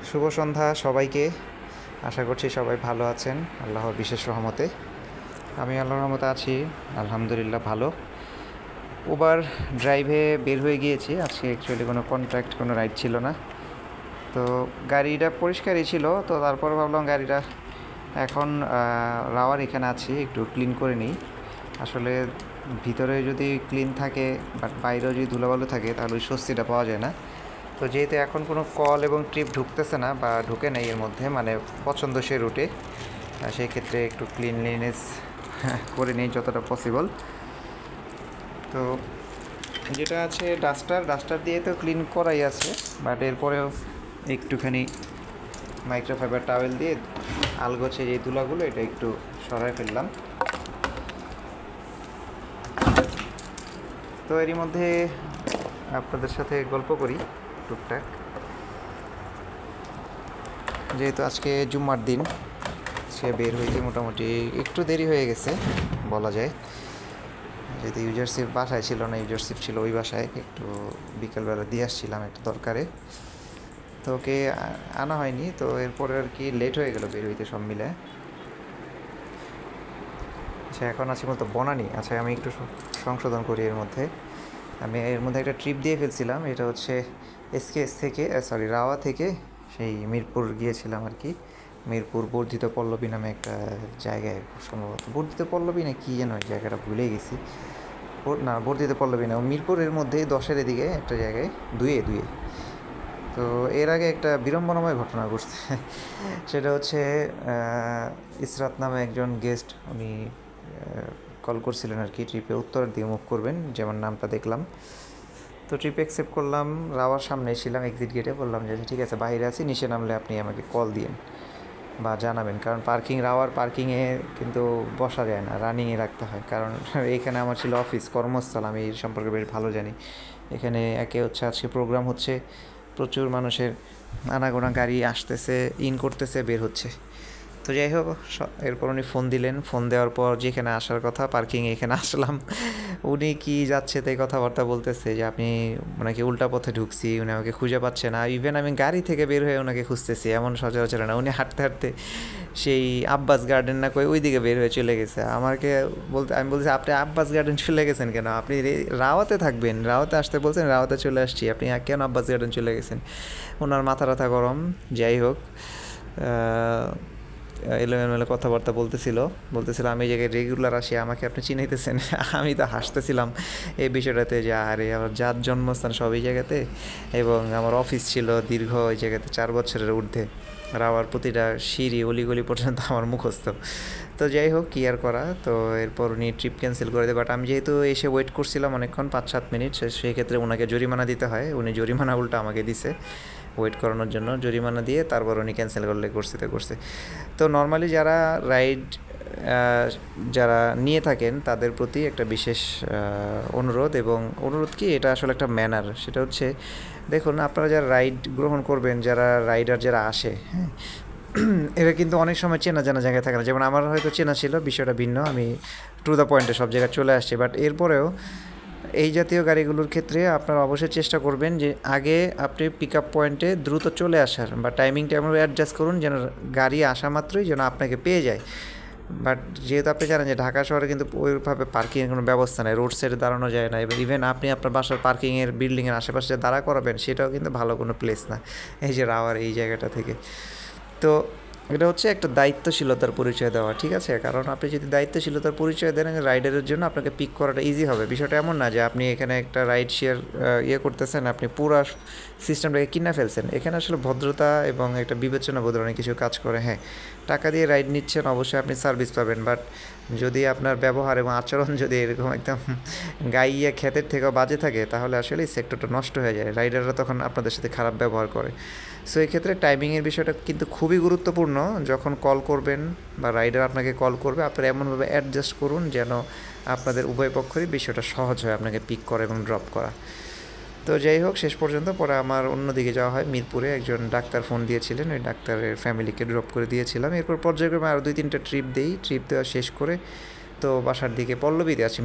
শুভ সন্ধ্যা সবাইকে। আশা করছি সবাই ভালো আছেন আল্লাহর বিশেষ রহমতে। আমি আল্লাহর রহমতে আছি, আলহামদুলিল্লাহ ভালো। উবার ড্রাইভে বের হয়ে গিয়েছি আজকে। অ্যাকচুয়ালি কোনো কন্ট্রাক্ট, কোনো রাইড ছিল না, তো গাড়িটা পরিষ্কারই ছিল। তো তারপর ভাবলাম গাড়িটা এখন রাওয়ার এখানে আছি, একটু ক্লিন করে নিই। আসলে ভিতরে যদি ক্লিন থাকে বাট বাইরেও যদি ধুলোবালু থাকে তাহলে ওই স্বস্তিটা পাওয়া যায় না। তো যেহেতু এখন কোনো কল এবং ট্রিপ ঢুকতেছে না বা ঢুকে নেই এর মধ্যে, মানে পছন্দসই রুটে, সেই ক্ষেত্রে একটু ক্লিনলিনেস করে নিই যতটা পসিবল। তো যেটা আছে ডাস্টার দিয়ে তো ক্লিন করাই আছে, বাট এরপরেও একটুখানি মাইক্রোফাইবার টাওয়েল দিয়ে আলগোছে যে ধুলাগুলো এটা একটু সরাই ফেললাম। তো এরই মধ্যে আপনাদের সাথে গল্প করি টুকটাক। যেহেতু আজকে জুম্মার দিন, সে বের হইতে মোটামুটি একটু দেরি হয়ে গেছে বলা যায়। যেহেতু ইউজারশিপ বাসায় ছিল না, ইউজারশিপ ছিল ওই বাসায়, একটু বিকেলবেলা দিয়ে আসছিলাম একটা দরকারে, তো ওকে আনা হয়নি। তো এরপরে আর কি লেট হয়ে গেল বের হইতে সব মিলে। আচ্ছা, এখন আছি বলতো বনানী। আচ্ছা, আমি একটু সংশোধন করি। আমি এর মধ্যে একটা ট্রিপ দিয়ে ফেলছিলাম। এটা হচ্ছে এসকেএস থেকে, রাওয়া থেকে সেই মিরপুর গিয়েছিলাম আর কি। মিরপুর বর্ধিত পল্লবী নামে একটা জায়গায়, সম্ভবত বর্ধিত পল্লবী না কি যেন, ওই জায়গাটা ভুলে গেছি। না, বর্ধিত পল্লবী না, মিরপুরের মধ্যেই 10-এর এদিকে একটা জায়গায়, দুয়ে। তো এর আগে একটা বিড়ম্বনাময় ঘটনা ঘটছে। সেটা হচ্ছে ইসরাত নামে একজন গেস্ট, উনি কল করছিলেন আর কি, ট্রিপে উত্তরের দিকে মুভ করবেন, যেমন নামটা দেখলাম। তো ট্রিপ অ্যাকসেপ্ট করলাম, রাওয়ার সামনে ছিলাম এক্সিট গেটে। বললাম যে ঠিক আছে, বাইরে আছি, নিচে নামলে আপনি আমাকে কল দিন বা জানাবেন, কারণ রাওয়ার পার্কিংয়ে কিন্তু বসা যায় না, রানিংয়ে রাখতে হয়। কারণ এখানে আমার ছিল অফিস, কর্মস্থল, আমি এই সম্পর্কে বেশ ভালো জানি। এখানে একে হচ্ছে আজকে প্রোগ্রাম হচ্ছে, প্রচুর মানুষের আনাগোনা গাড়ি আসতেছে, ইন করতেছে, বের হচ্ছে। তো যাই হোক, এরপর উনি ফোন দিলেন। ফোন দেওয়ার পর যেখানে আসার কথা পার্কিংয়ে, এখানে আসলাম। উনি কি যাচ্ছে তাই কথাবার্তা বলতেছে যে আপনি ওনাকে উল্টা পথে ঢুকছি, উনি আমাকে খুঁজে পাচ্ছে না। ইভেন আমি গাড়ি থেকে বের হয়ে ওনাকে খুঁজতেছি, এমন সচরাচর না। উনি হাঁটতে হাঁটতে সেই আব্বাস গার্ডেন না কই ওই দিকে বের হয়ে চলে গেছে। আমি বলছি আপনি আব্বাস গার্ডেন চলে গেছেন কেন? আপনি রাওয়াতে থাকবেন, রাওয়াতে আসতে বলছেন, রাওয়াতে চলে আসছি, আপনি কেন আব্বাস গার্ডেন চলে গেছেন? ওনার মাথা ব্যথা গরম। যাই হোক, এলোমেলো কথাবার্তা বলতেছিল আমি এই জায়গায় রেগুলার আসি, আমাকে আপনি চিনাইতেছেন। আমি তো হাসতেছিলাম এই বিষয়টাতে, যে আরে আমার জাত জন্মস্থান সব এই জায়গাতে, এবং আমার অফিস ছিল দীর্ঘ ওই জায়গাতে 4 বছরের ঊর্ধ্বে। রাওয়ার প্রতিটা সিঁড়ি অলিগলি পর্যন্ত আমার মুখস্থ। তো যাই হোক, কি আর করা। তো এরপর উনি ট্রিপ ক্যান্সেল করে দেয়। বাট আমি যেহেতু এসে ওয়েট করছিলাম অনেকক্ষণ, 5-7 মিনিট, সেই ক্ষেত্রে ওনাকে জরিমানা দিতে হয়। উনি জরিমানা উল্টা আমাকে দিছে ওয়েট করানোর জন্য। জরিমানা দিয়ে তারপর উনি ক্যান্সেল করছে। তো নর্মালি যারা নিয়ে থাকেন তাদের প্রতি একটা বিশেষ অনুরোধ কি, এটা আসলে একটা ম্যানার। সেটা হচ্ছে, দেখুন, আপনারা যারা রাইড গ্রহণ করবেন, যারা রাইডার যারা আসে, হ্যাঁ, এরা কিন্তু অনেক সময় চেনা জানা জায়গায় থাকে না। যেমন আমার হয়তো চেনা ছিল, বিষয়টা ভিন্ন, আমি টু দ্য পয়েন্টে সব জায়গায় চলে আসছি। বাট এরপরেও এই জাতীয় গাড়িগুলোর ক্ষেত্রে আপনারা অবশ্যই চেষ্টা করবেন যে আগে আপনি পিক আপ পয়েন্টে দ্রুত চলে আসার, বা টাইমিংটা এমন অ্যাডজাস্ট করুন যেন গাড়ি আসা মাত্রই যেন আপনাকে পেয়ে যায়। বাট যেহেতু আপনি জানেন যে ঢাকা শহরে কিন্তু ওইভাবে পার্কিংয়ের কোনো ব্যবস্থা নেই, রোড সাইডে দাঁড়ানো যায় না। ইভেন আপনি আপনার বাসার পার্কিংয়ের বিল্ডিংয়ের আশেপাশে দাঁড়া করাবেন, সেটাও কিন্তু ভালো কোনো প্লেস না এই যে রাওয়ার এই জায়গাটা থেকে। তো এটা হচ্ছে একটা দায়িত্বশীলতার পরিচয় দেওয়া, ঠিক আছে? কারণ আপনি যদি দায়িত্বশীলতার পরিচয় দেন রাইডারের জন্য, আপনাকে পিক করাটা ইজি হবে। বিষয়টা এমন না যে আপনি এখানে একটা রাইড শেয়ার করতেছেন, আপনি পুরো সিস্টেমটাকে কিনে ফেলছেন। এখানে আসলে ভদ্রতা এবং একটা বিবেচনা বোধ অনেক কিছু কাজ করে। হ্যাঁ, টাকা দিয়ে রাইড নিচ্ছেন, অবশ্যই আপনি সার্ভিস পাবেন, বাট যদি আপনার ব্যবহার এবং আচরণ যদি এরকম একদম গাইয়া ক্ষেতের থেকেও বাজে থাকে, তাহলে আসলে এই সেক্টরটা নষ্ট হয়ে যায়। রাইডাররা তখন আপনাদের সাথে খারাপ ব্যবহার করে। সো এই ক্ষেত্রে টাইমিংয়ের বিষয়টা কিন্তু খুবই গুরুত্বপূর্ণ। যখন কল করবেন বা রাইডার আপনাকে কল করবে, আপনারা এমনভাবে অ্যাডজাস্ট করুন যেন আপনাদের উভয় পক্ষেরই বিষয়টা সহজ হয় আপনাকে পিক করা এবং ড্রপ করা। তো যাই হোক, শেষ পর্যন্ত পরে আমার অন্যদিকে যাওয়া হয়। মিরপুরে একজন ডাক্তার ফোন দিয়েছিলেন, ওই ডাক্তারের ফ্যামিলিকে ড্রপ করে দিয়েছিলাম। এরপর পর্যায়ক্রমে আরও 2-3টা ট্রিপ দেওয়া শেষ করে তো বাসার দিকে পল্লবীতে আছি।